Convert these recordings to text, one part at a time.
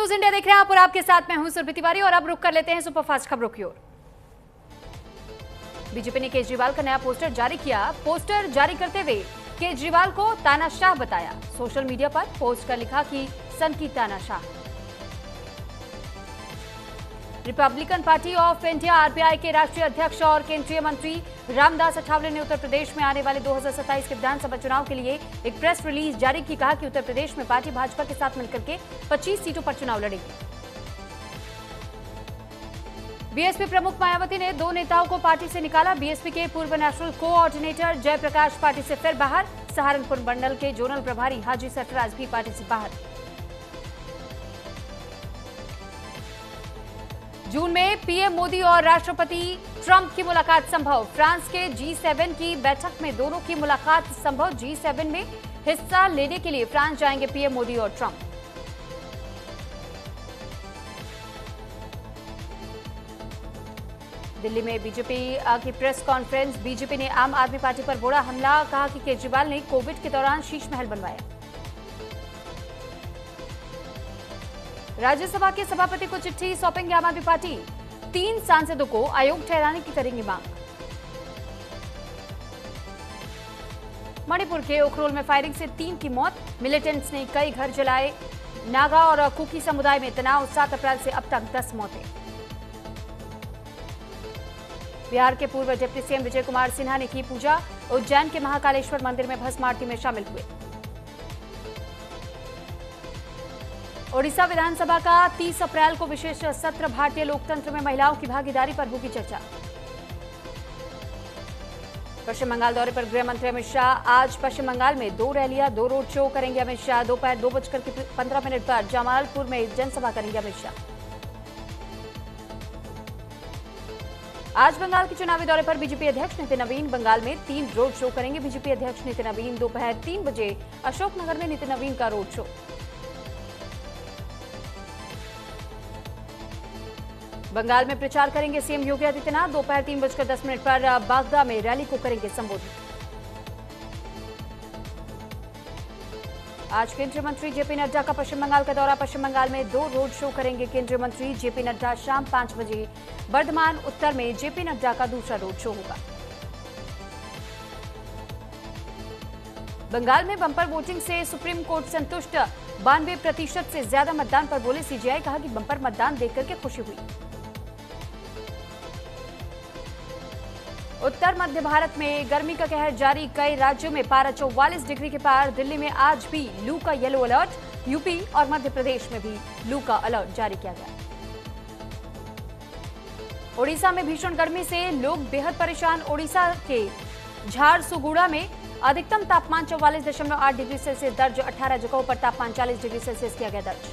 News India देख रहे हैं आप और आपके साथ मैं हूं सुरभि तिवारी और अब रुक कर लेते हैं सुपरफास्ट खबरों की ओर। बीजेपी ने केजरीवाल का नया पोस्टर जारी किया। पोस्टर जारी करते हुए केजरीवाल को तानाशाह बताया। सोशल मीडिया पर पोस्ट कर लिखा कि सन की तानाशाह। Republican party of India RPI के राष्ट्रीय अध्यक्ष और केंद्रीय मंत्री रामदास अठावले ने उत्तर प्रदेश में आने वाले 2027 के विधानसभा चुनाव के लिए एक प्रेस रिलीज जारी की। कहा कि उत्तर प्रदेश में पार्टी भाजपा के साथ मिलकर के 25 सीटों पर चुनाव लड़ेगी। बीएसपी प्रमुख मायावती ने 2 नेताओं को पार्टी से निकाला। बीएसपी के पूर्व नेशनल कोऑर्डिनेटर जयप्रकाश पार्टी से फिर बाहर। सहारनपुर मंडल के जोनल प्रभारी हाजी सरफराज भी पार्टी से बाहर। जून में पीएम मोदी और राष्ट्रपति ट्रंप की मुलाकात संभव। फ्रांस के G7 की बैठक में दोनों की मुलाकात संभव। G7 में हिस्सा लेने के लिए फ्रांस जाएंगे पीएम मोदी और ट्रंप। दिल्ली में बीजेपी की प्रेस कॉन्फ्रेंस। बीजेपी ने आम आदमी पार्टी पर बोला हमला। कहा कि केजरीवाल ने कोविड के दौरान शीश महल बनवाया। राज्यसभा के सभापति को चिट्ठी सौंपेंगे आम आदमी पार्टी। 3 सांसदों को अयोग्य ठहराने की करेंगी मांग। मणिपुर के उखरुल में फायरिंग से 3 की मौत। मिलिटेंट्स ने कई घर जलाए। नागा और कुकी समुदाय में तनाव। 7 अप्रैल से अब तक 10 मौतें। बिहार के पूर्व डिप्टी सीएम विजय कुमार सिन्हा ने की पूजा। उज्जैन के महाकालेश्वर मंदिर में भस्म आरती में शामिल हुए। ओडिशा विधानसभा का 30 अप्रैल को विशेष सत्र। भारतीय लोकतंत्र में महिलाओं की भागीदारी पर होगी चर्चा। पश्चिम बंगाल दौरे पर गृह मंत्री अमित शाह। आज पश्चिम बंगाल में 2 रैलियां 2 रोड शो करेंगे अमित शाह। दोपहर 2:15 पर जमालपुर में जनसभा करेंगे अमित शाह। आज बंगाल के चुनावी दौरे पर बीजेपी अध्यक्ष नितिन नवीन बंगाल में 3 रोड शो करेंगे। बीजेपी अध्यक्ष नितिन नवीन दोपहर 3 बजे अशोकनगर में नितिन नवीन का रोड शो। बंगाल में प्रचार करेंगे सीएम योगी आदित्यनाथ। दोपहर 3:10 पर बागदा में रैली को करेंगे संबोधित। आज केंद्रीय मंत्री जेपी नड्डा का पश्चिम बंगाल का दौरा। पश्चिम बंगाल में 2 रोड शो करेंगे केंद्रीय मंत्री जेपी नड्डा। शाम 5 बजे बर्धमान उत्तर में जेपी नड्डा का दूसरा रोड शो होगा। बंगाल में बंपर वोटिंग से सुप्रीम कोर्ट संतुष्ट। 92% से ज्यादा मतदान पर बोले सीजेआई। कहा कि बंपर मतदान देखकर के खुशी हुई। उत्तर मध्य भारत में गर्मी का कहर जारी। कई राज्यों में पारा 44 डिग्री के पार। दिल्ली में आज भी लू का येलो अलर्ट। यूपी और मध्य प्रदेश में भी लू का अलर्ट जारी किया गया। ओडिशा में भीषण गर्मी से लोग बेहद परेशान। ओडिशा के झारसुगुड़ा में अधिकतम तापमान 44.8 डिग्री सेल्सियस दर्ज। 18 जगहों पर तापमान 40 डिग्री सेल्सियस किया गया दर्ज।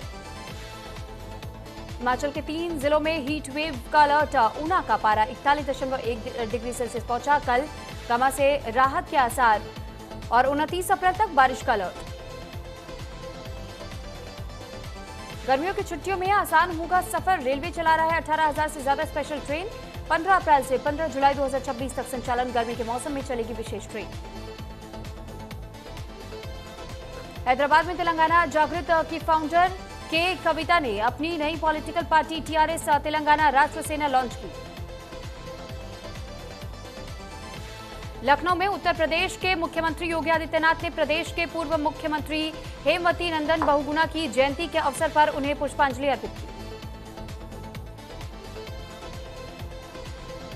हिमाचल के 3 जिलों में हीट वेव का अलर्ट। ऊना का पारा 41.1 डिग्री सेल्सियस पहुंचा। कल गमा से राहत के आसार और 29 अप्रैल तक बारिश का अलर्ट। गर्मियों की छुट्टियों में आसान होगा सफर। रेलवे चला रहा है 18,000 से ज्यादा स्पेशल ट्रेन। 15 अप्रैल से 15 जुलाई 2026 तक संचालन। गर्मी के मौसम में चलेगी विशेष ट्रेन। हैदराबाद में तेलंगाना जागृत की फाउंडर के कविता ने अपनी नई पॉलिटिकल पार्टी टीआरएस तेलंगाना राष्ट्र सेना लॉन्च की। लखनऊ में उत्तर प्रदेश के मुख्यमंत्री योगी आदित्यनाथ ने प्रदेश के पूर्व मुख्यमंत्री हेमवती नंदन बहुगुणा की जयंती के अवसर पर उन्हें पुष्पांजलि अर्पित की।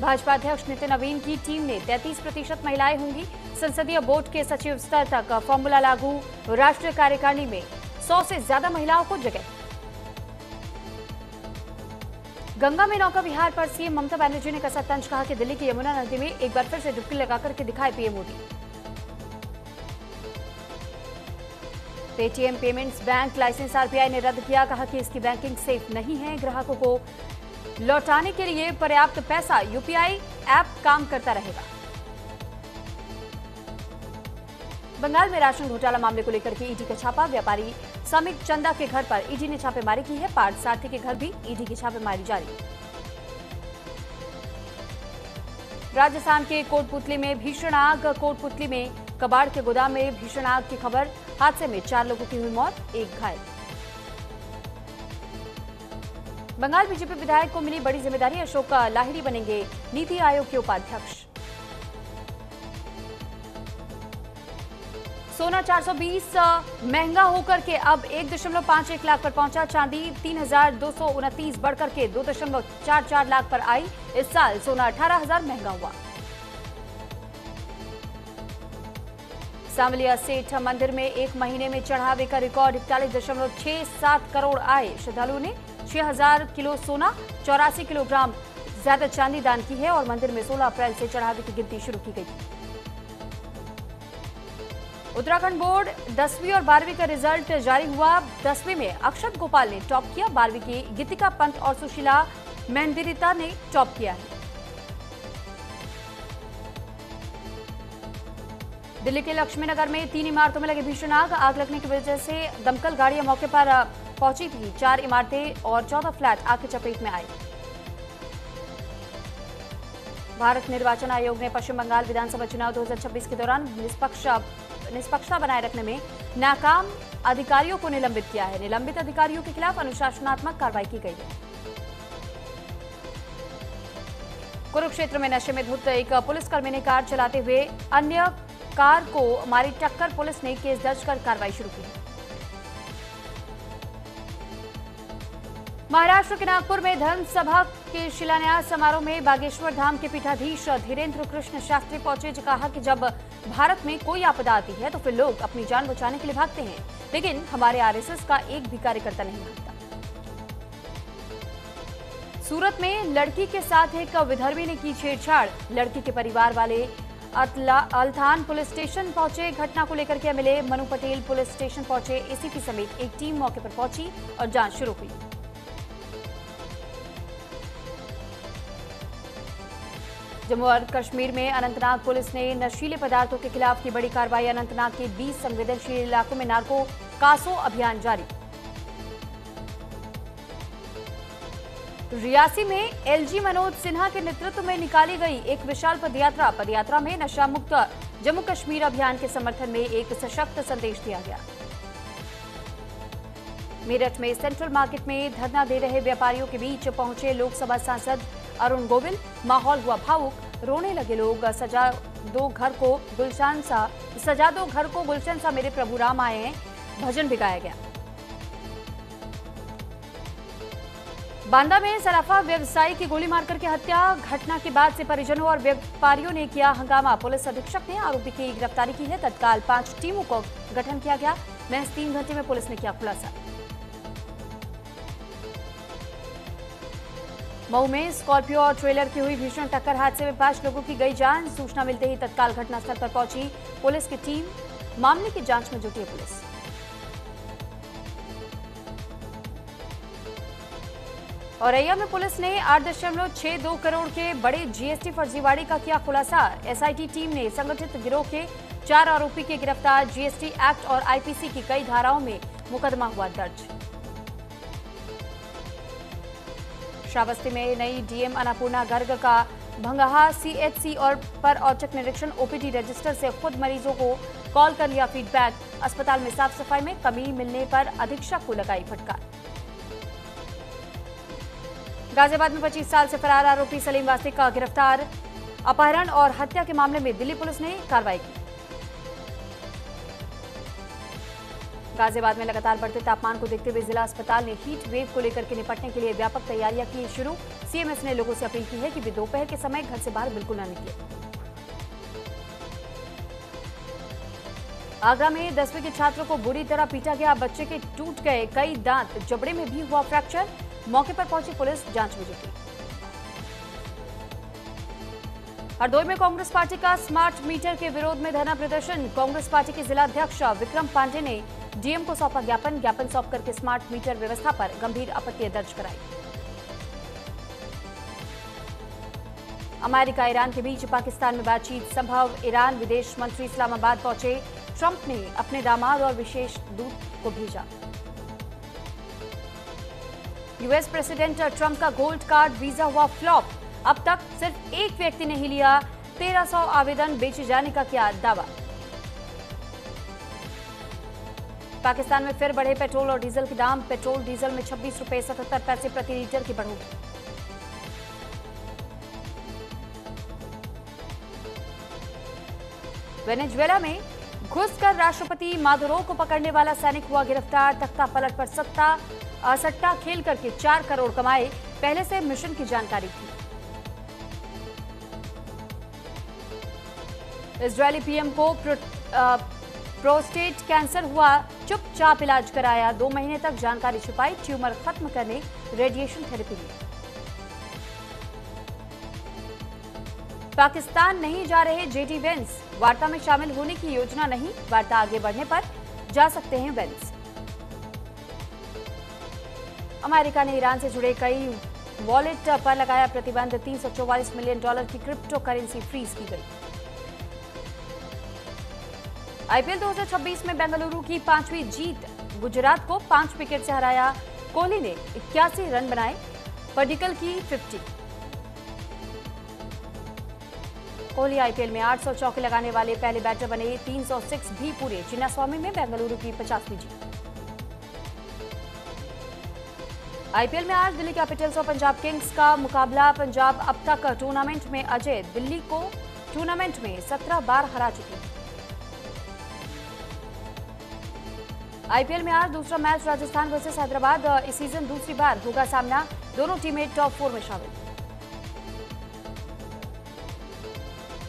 भाजपा अध्यक्ष नितिन नवीन की टीम ने 33% महिलाएं होंगी। संसदीय बोर्ड के सचिव स्तर तक फॉर्मूला लागू। राष्ट्रीय कार्यकारिणी में 100 से ज्यादा महिलाओं को जगह। गंगा में नौका विहार पर सीएम ममता बनर्जी ने कसा तंज। कहा कि दिल्ली की यमुना नदी में एक बार फिर से डुबकी लगाकर के दिखाए PM Modi. Paytm payments bank license RBI ने रद्द किया। कहा कि इसकी बैंकिंग सेफ नहीं है। ग्राहकों को लौटाने के लिए पर्याप्त पैसा यूपीआई ऐप काम करता रहेगा। बंगाल में राशन घोटाला मामले को लेकर के ईडी का छापा। व्यापारी समित चंदा के घर पर ईडी ने छापेमारी की है। पार्थ सारथी के घर भी ईडी की छापेमारी जारी। राजस्थान के कोटपुतली में भीषण आग। कोटपुतली में कबाड़ के गोदाम में भीषण आग की खबर। हादसे में 4 लोगों की हुई मौत, 1 घायल। बंगाल बीजेपी विधायक को मिली बड़ी जिम्मेदारी, अशोक लाहिड़ी बनेंगे नीति आयोग के उपाध्यक्ष। सोना 420 महंगा होकर के अब 1.51 लाख पर पहुंचा। चांदी 3,229 बढ़कर के 2.44 लाख पर आई। इस साल सोना 18,000 महंगा हुआ। सांवलिया सेठ मंदिर में एक महीने में चढ़ावे का रिकॉर्ड 41.67 करोड़ आए। श्रद्धालुओं ने 6,000 किलो सोना, 84 किलोग्राम ज्यादा चांदी दान की है और मंदिर में 16 अप्रैल से चढ़ावे की गिनती शुरू की गई थी। उत्तराखंड बोर्ड 10वीं और 12वीं का रिजल्ट जारी हुआ। 10वीं में अक्षत गोपाल ने टॉप किया। 12वीं की गीतिका पंत और सुशीला मेहंदिरिता ने टॉप किया है। दिल्ली के लक्ष्मीनगर में 3 इमारतों में लगे भीषण आग। आग लगने की वजह से दमकल गाड़ियां मौके पर पहुंची थी। 4 इमारतें और 14 फ्लैट आग की चपेट में आए। भारत निर्वाचन आयोग ने पश्चिम बंगाल विधानसभा चुनाव 2026 के दौरान निष्पक्षता बनाए रखने में नाकाम अधिकारियों को निलंबित किया है। निलंबित अधिकारियों के खिलाफ अनुशासनात्मक कार्रवाई की गई है। कुरुक्षेत्र में नशे में धुत एक पुलिसकर्मी ने कार चलाते हुए अन्य कार को मारी टक्कर। पुलिस ने केस दर्ज कर कार्रवाई शुरू की। महाराष्ट्र के नागपुर में धर्म सभा के शिलान्यास समारोह में बागेश्वर धाम के पीठाधीश धीरेन्द्र कृष्ण शास्त्री पहुंचे। जो कहा कि जब भारत में कोई आपदा आती है तो फिर लोग अपनी जान बचाने के लिए भागते हैं, लेकिन हमारे आरएसएस का एक भी कार्यकर्ता नहीं भागता। सूरत में लड़की के साथ एक विधर्मी ने की छेड़छाड़। लड़की के परिवार वाले अल्थान पुलिस स्टेशन पहुंचे। घटना को लेकर के MLA Manu Patel police station पहुंचे। एसीपी समेत एक टीम मौके पर पहुंची और जांच शुरू हुई। जम्मू और कश्मीर में अनंतनाग पुलिस ने नशीले पदार्थों के खिलाफ की बड़ी कार्रवाई। अनंतनाग के 20 संवेदनशील इलाकों में नार्को कासो अभियान जारी। रियासी में एलजी मनोज सिन्हा के नेतृत्व में निकाली गई एक विशाल पदयात्रा। पदयात्रा में नशा मुक्त जम्मू कश्मीर अभियान के समर्थन में एक सशक्त संदेश दिया गया। मेरठ में सेंट्रल मार्केट में धरना दे रहे व्यापारियों के बीच पहुंचे लोकसभा सांसद अरुण गोविल। माहौल हुआ भावुक। रोने लगे लोग। सजा दो घर को गुलशन सा मेरे प्रभु राम आए हैं, भजन भी गाया गया। बांदा में सराफा व्यवसायी की गोली मारकर के हत्या। घटना के बाद से परिजनों और व्यापारियों ने किया हंगामा। पुलिस अधीक्षक ने आरोपी की गिरफ्तारी की है। तत्काल 5 टीमों को गठन किया गया। महज 3 घंटे में पुलिस ने किया खुलासा। मऊ में स्कॉर्पियो और ट्रेलर की हुई भीषण टक्कर। हादसे में 5 लोगों की गई जान। सूचना मिलते ही तत्काल घटनास्थल पर पहुंची पुलिस की टीम। मामले की जांच में जुटी है पुलिस। औरैया में पुलिस ने 8.62 करोड़ के बड़े जीएसटी फर्जीवाड़े का किया खुलासा। एसआईटी टीम ने संगठित गिरोह के 4 आरोपी के गिरफ्तार। जीएसटी एक्ट और आईपीसी की कई धाराओं में मुकदमा हुआ दर्ज। श्रावस्ती में नई डीएम अन्नपूर्णा गर्ग का भंगाहा सीएचसी और पर औचक निरीक्षण। ओपीडी रजिस्टर से खुद मरीजों को कॉल कर लिया फीडबैक। अस्पताल में साफ सफाई में कमी मिलने पर अधीक्षक को लगाई फटकार। गाजियाबाद में 25 साल से फरार आरोपी सलीम वासिक का गिरफ्तार। अपहरण और हत्या के मामले में दिल्ली पुलिस ने कार्रवाई की। गाजियाबाद में लगातार बढ़ते तापमान को देखते हुए जिला अस्पताल ने हीट वेव को लेकर के निपटने के लिए व्यापक तैयारियां की शुरू। सीएमएस ने लोगों से अपील की है कि वे दोपहर के समय घर से बाहर बिल्कुल न निकलें। आगरा में 10वीं के छात्रों को बुरी तरह पीटा गया। बच्चे के टूट गए कई दांत। जबड़े में भी हुआ फ्रैक्चर। मौके पर पहुंची पुलिस जांच में जुटी। हरदोई में कांग्रेस पार्टी का स्मार्ट मीटर के विरोध में धरना प्रदर्शन। कांग्रेस पार्टी के जिला अध्यक्ष विक्रम पांडे ने डीएम को सौंपा ज्ञापन सौंप करके स्मार्ट मीटर व्यवस्था पर गंभीर आपत्ति दर्ज कराई। अमेरिका ईरान के बीच पाकिस्तान में बातचीत संभव। ईरान विदेश मंत्री इस्लामाबाद पहुंचे। ट्रंप ने अपने दामाद और विशेष दूत को भेजा। यूएस प्रेसिडेंट ट्रंप का गोल्ड कार्ड वीजा हुआ फ्लॉप। अब तक सिर्फ एक व्यक्ति ने ही लिया। 1300 आवेदन बेचे जाने का किया दावा। पाकिस्तान में फिर बढ़े पेट्रोल और डीजल के दाम। पेट्रोल डीजल में 26 रुपए 77 पैसे प्रति लीटर की बढ़ोतरी। वेनेजुएला में घुसकर राष्ट्रपति मादुरो को पकड़ने वाला सैनिक हुआ गिरफ्तार। तख्ता पलट पर सट्टा खेल करके 4 करोड़ कमाए, पहले से मिशन की जानकारी थी। इजरायली पीएम को प्रोस्टेट कैंसर हुआ, चुपचाप इलाज कराया। 2 महीने तक जानकारी छुपाई, ट्यूमर खत्म करने रेडिएशन थेरेपी ली। पाकिस्तान नहीं जा रहे जेडी वेंस, वार्ता में शामिल होने की योजना नहीं। वार्ता आगे बढ़ने पर जा सकते हैं वेंस। अमेरिका ने ईरान से जुड़े कई वॉलेट पर लगाया प्रतिबंध। $344 मिलियन की क्रिप्टो करेंसी फ्रीज की गई। आईपीएल 2026 में बेंगलुरु की 5वीं जीत। गुजरात को 5 विकेट से हराया। कोहली ने 81 रन बनाए, पडिक्कल की 50। कोहली आईपीएल में 800 चौके लगाने वाले पहले बैटर बने। 306 भी पूरे। चिन्नास्वामी में बेंगलुरु की 50वीं जीत। आईपीएल में आज दिल्ली कैपिटल्स और पंजाब किंग्स का मुकाबला। पंजाब अब तक टूर्नामेंट में अजय दिल्ली को टूर्नामेंट में 17 बार हरा चुकी है। आईपीएल में आज दूसरा मैच राजस्थान वर्सेस हैदराबाद। इस सीजन दूसरी बार होगा सामना। दोनों टीमें टॉप 4 में शामिल।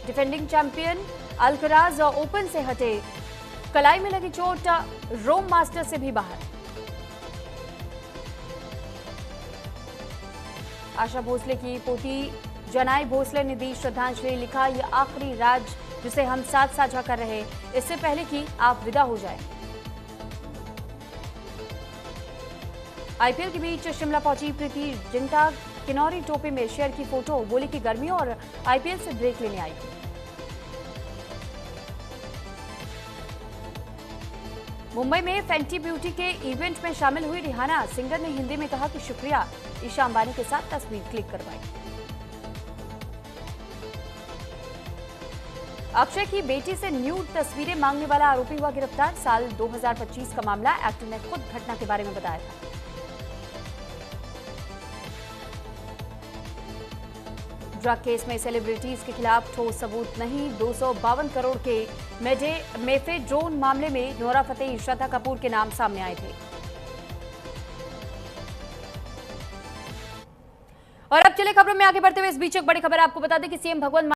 डिफेंडिंग चैंपियन अल्कराज ओपन से हटे। कलाई में लगी चोट, रोम मास्टर से भी बाहर। आशा भोसले की पोती जनाई भोसले ने दी श्रद्धांजलि। लिखा, यह आखिरी राज जिसे हम साथ साझा कर रहे, इससे पहले कि आप विदा हो जाएं। आईपीएल के बीच शिमला पहुंची प्रीति जिंटा। किन्नौरी टोपी में शेयर की फोटो। बोली की गर्मी और आईपीएल से ब्रेक लेने आई। मुंबई में फैंटी ब्यूटी के इवेंट में शामिल हुई रिहाना। सिंगर ने हिंदी में कहा कि शुक्रिया, ईशा अंबानी के साथ तस्वीर क्लिक करवाई। अक्षय की बेटी से न्यूड तस्वीरें मांगने वाला आरोपी हुआ गिरफ्तार। साल 2025 का मामला। एक्टर ने खुद घटना के बारे में बताया था। ड्रग केस में सेलिब्रिटीज के खिलाफ ठोस सबूत नहीं। 252 करोड़ के मेफेड्रोन मामले में नोरा फतेही, श्रद्धा कपूर के नाम सामने आए थे। और अब चले खबरों में आगे बढ़ते हुए इस बीच एक बड़ी खबर आपको बता दें कि सीएम भगवंत